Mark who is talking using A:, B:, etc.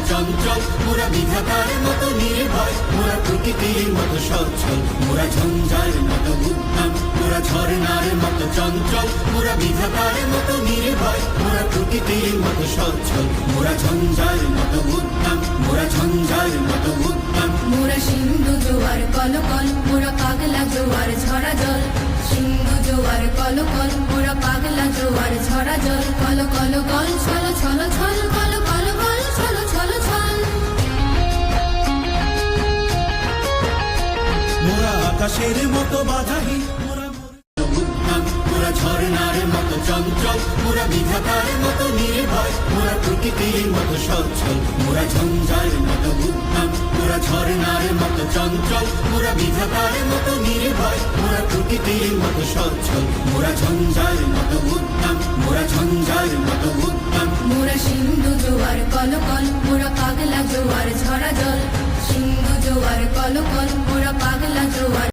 A: চঞ্চল, মোরা বিধাতার মতো নির্ভয়, মোরা প্রকৃতির মতো সচ্ছল, মোরা ঝঞ্ঝার মতো উদ্যম, মোরা ঝর্ণার মতো চঞ্চল, মোরা বিধাতার মতো নির্ভয়, মোরা প্রকৃতির মতো সচ্ছল, মোরা ঝঞ্ঝার মতো উদ্যম, মোরা ঝঞ্ঝার মতো উদ্যম।
B: মোরা সিন্ধু জোয়ার কলকল, মোরা পাগলা জোয়ার ঝরা জল, সিন্ধু জোয়ার কলকল, মোরা পাগলা জোয়ার ঝরা জল, কল কল গল ছল ছল ছল, কল কল গল ছল ছল ছল।
A: মোরা আকাশের মতো বাধাহী, মোরা উদ্যম, মোরা ঝর্ণার মতো চঞ্চল, মোরা বিধাতার মতো নির্ভয়, মোরা প্রকৃতির মতো সচ্ছল, মোরা ঝঞ্ঝার মতো উদ্যম, মোরা ঝর্ণার মতো চঞ্চল, মোরা বিধাতার মতো নির্ভয়, মোরা প্রকৃতির মতো সচ্ছল, মোরা ঝঞ্ঝার মতো উদ্যম, মোরা ঝঞ্ঝার মতো উদ্যম।
B: মোরা সিন্ধু জোয়ার কলকল, মোরা পাগলা জোয়ার ঝরা জল, সিন্ধু জোয়ার কলকল, মোরা পাগলা জোয়ার